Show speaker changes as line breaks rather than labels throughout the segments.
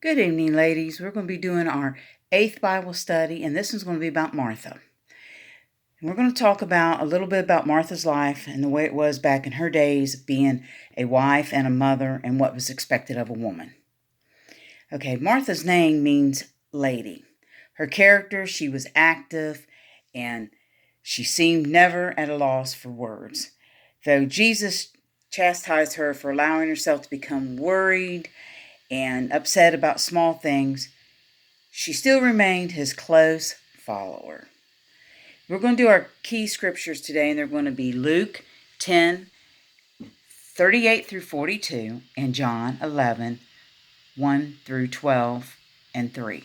Good evening, ladies. We're going to be doing our 8th Bible study, and this one's going to be about Martha. And we're going to talk about a little bit about Martha's life and the way it was back in her days of being a wife and a mother and what was expected of a woman. Okay, Martha's name means lady. Her character, she was active and she seemed never at a loss for words. Though Jesus chastised her for allowing herself to become worried and upset about small things, she still remained his close follower. We're going to do our key scriptures today, and they're going to be Luke 10:38 through 42, and John 11:1 through 12 and 3.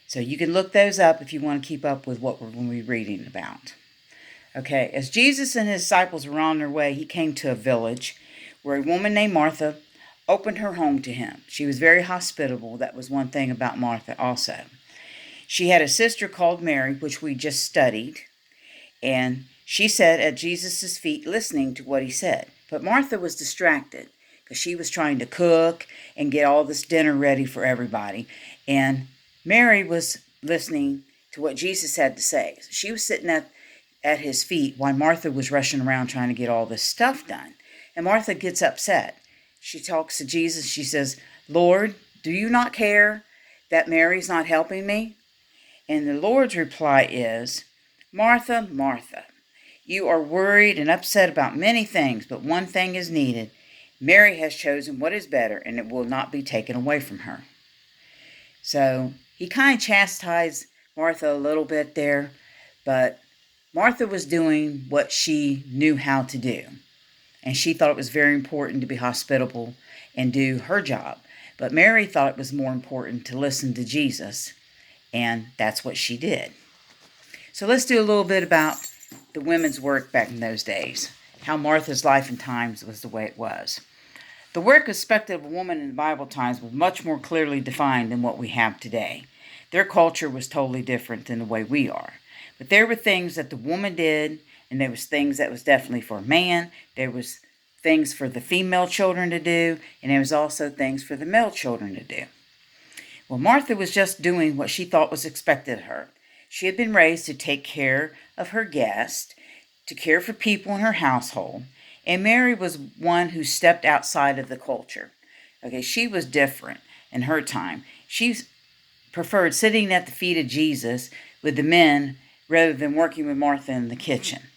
So you can look those up if you want to keep up with what we're going to be reading about. Okay, as Jesus and his disciples were on their way, he came to a village where a woman named Martha opened her home to him. She was very hospitable. That was one thing about Martha also. She had a sister called Mary, which we just studied, and she sat at Jesus' feet listening to what he said. But Martha was distracted because she was trying to cook and get all this dinner ready for everybody. And Mary was listening to what Jesus had to say. She was sitting at his feet while Martha was rushing around trying to get all this stuff done. And Martha gets upset. She talks to Jesus. She says, "Lord, do you not care that Mary's not helping me?" And the Lord's reply is, "Martha, Martha, you are worried and upset about many things, but one thing is needed. Mary has chosen what is better, and it will not be taken away from her." So he kind of chastised Martha a little bit there, but Martha was doing what she knew how to do. And she thought it was very important to be hospitable and do her job. But Mary thought it was more important to listen to Jesus, and that's what she did. So let's do a little bit about the women's work back in those days, how Martha's life and times was the way it was. The work expected of a woman in the Bible times was much more clearly defined than what we have today. Their culture was totally different than the way we are. But there were things that the woman did, and there was things that was definitely for a man. There was things for the female children to do, and there was also things for the male children to do. Well, Martha was just doing what she thought was expected of her. She had been raised to take care of her guests, to care for people in her household, and Mary was one who stepped outside of the culture. Okay, she was different in her time. She preferred sitting at the feet of Jesus with the men rather than working with Martha in the kitchen.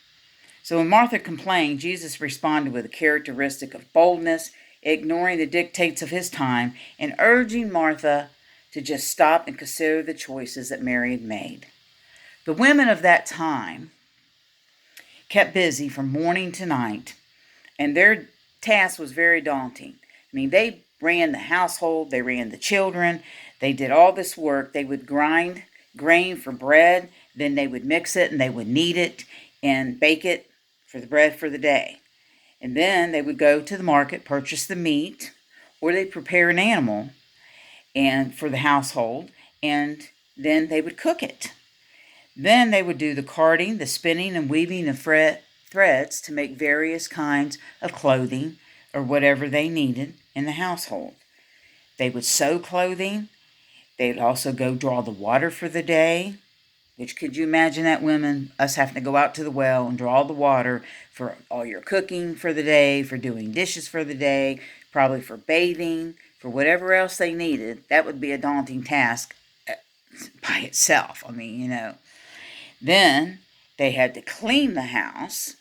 So when Martha complained, Jesus responded with a characteristic of boldness, ignoring the dictates of his time, and urging Martha to just stop and consider the choices that Mary had made. The women of that time kept busy from morning to night, and their task was very daunting. I mean, they ran the household, they ran the children, they did all this work. They would grind grain for bread, then they would mix it and they would knead it and bake it for the bread for the day. And then they would go to the market, purchase the meat, or they'd prepare an animal and for the household, and then they would cook it. Then they would do the carding, the spinning, and weaving of threads to make various kinds of clothing or whatever they needed in the household. They would sew clothing. They'd also go draw the water for the day, which could you imagine that women, us having to go out to the well and draw the water for all your cooking for the day, for doing dishes for the day, probably for bathing, for whatever else they needed. That would be a daunting task by itself. I mean. Then they had to clean the house,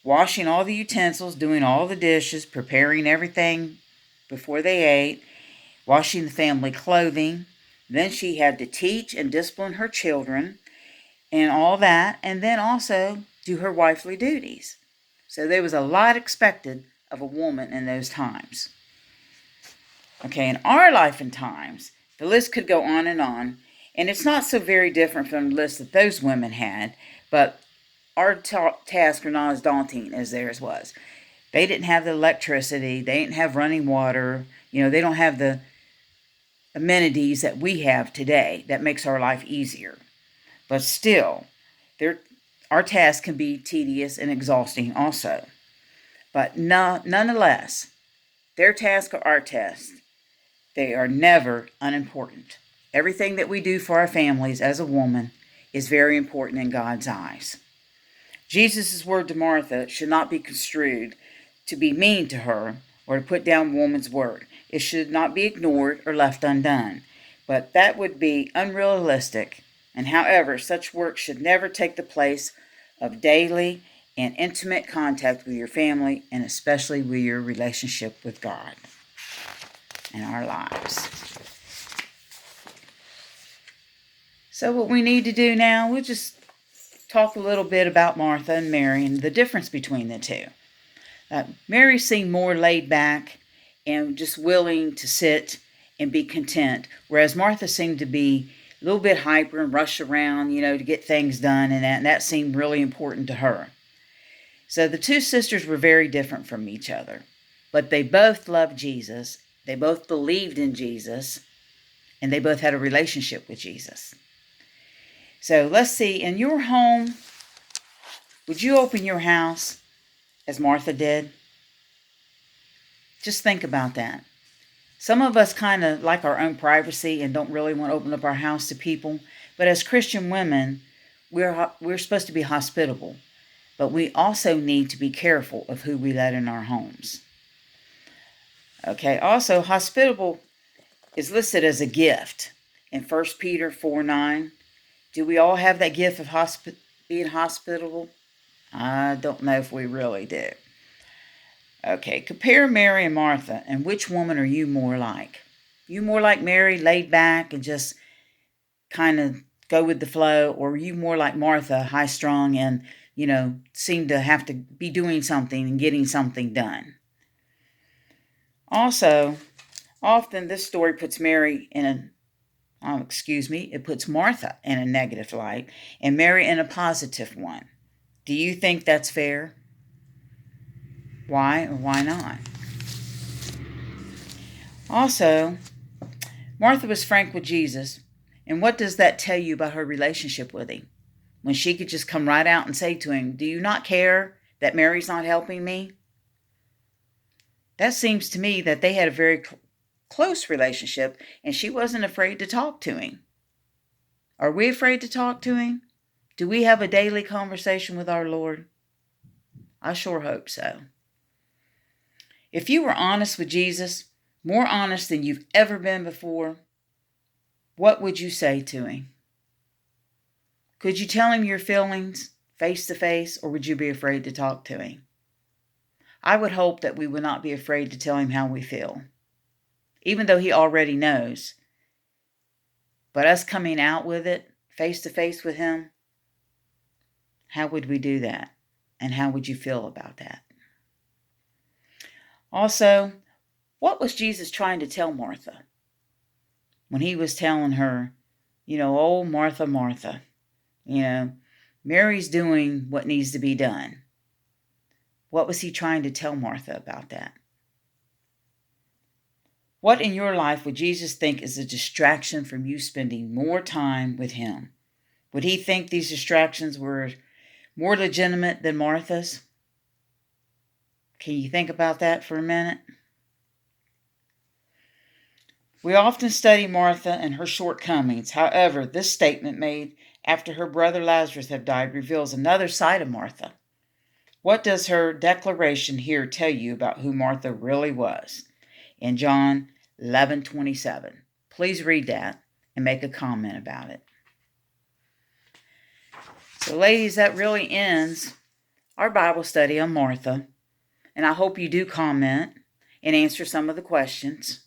washing all the utensils, doing all the dishes, preparing everything before they ate, washing the family clothing. Then she had to teach and discipline her children and all that, and then also do her wifely duties. So there was a lot expected of a woman in those times. Okay, in our life and times, the list could go on, and it's not so very different from the list that those women had, but our tasks are not as daunting as theirs was. They didn't have the electricity, they didn't have running water, they don't have the amenities that we have today that makes our life easier. But still, our tasks can be tedious and exhausting also. But nonetheless, their task or our task, They are never unimportant. Everything that we do for our families as a woman is very important in God's eyes. Jesus' word to Martha should not be construed to be mean to her or to put down woman's word. It should not be ignored or left undone. But that would be unrealistic, and however, such work should never take the place of daily and intimate contact with your family, and especially with your relationship with God in our lives. So what we need to do now, we'll just talk a little bit about Martha and Mary and the difference between the two. Mary seemed more laid back and just willing to sit and be content, whereas Martha seemed to be a little bit hyper and rush around, to get things done, and that seemed really important to her. So the two sisters were very different from each other, but they both loved Jesus, they both believed in Jesus, and they both had a relationship with Jesus. So let's see, in your home, would you open your house as Martha did? Just think about that. Some of us kind of like our own privacy and don't really want to open up our house to people. But as Christian women, we're supposed to be hospitable. But we also need to be careful of who we let in our homes. Okay, also hospitable is listed as a gift in 1 Peter 4:9. Do we all have that gift of being hospitable? I don't know if we really do. Okay, compare Mary and Martha, and which woman are you more like? You more like Mary, laid back and just kind of go with the flow, or are you more like Martha, high-strung and, seem to have to be doing something and getting something done? Also, often this story puts it puts Martha in a negative light and Mary in a positive one. Do you think that's fair? Why or why not? Also, Martha was frank with Jesus. And what does that tell you about her relationship with him? When she could just come right out and say to him, "Do you not care that Mary's not helping me?" That seems to me that they had a very close relationship, and she wasn't afraid to talk to him. Are we afraid to talk to him? Do we have a daily conversation with our Lord? I sure hope so. If you were honest with Jesus, more honest than you've ever been before, what would you say to him? Could you tell him your feelings face to face, or would you be afraid to talk to him? I would hope that we would not be afraid to tell him how we feel, even though he already knows. But us coming out with it face to face with him, how would we do that? And how would you feel about that? Also, what was Jesus trying to tell Martha when he was telling her, "Oh, Martha, Martha, Mary's doing what needs to be done"? What was he trying to tell Martha about that? What in your life would Jesus think is a distraction from you spending more time with him? Would he think these distractions were more legitimate than Martha's? Can you think about that for a minute? We often study Martha and her shortcomings. However, this statement made after her brother Lazarus had died reveals another side of Martha. What does her declaration here tell you about who Martha really was? In John 11:27. Please read that and make a comment about it. So ladies, that really ends our Bible study on Martha. And I hope you do comment and answer some of the questions.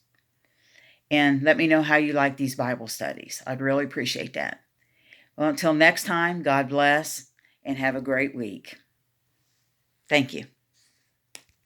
And let me know how you like these Bible studies. I'd really appreciate that. Well, until next time, God bless and have a great week. Thank you.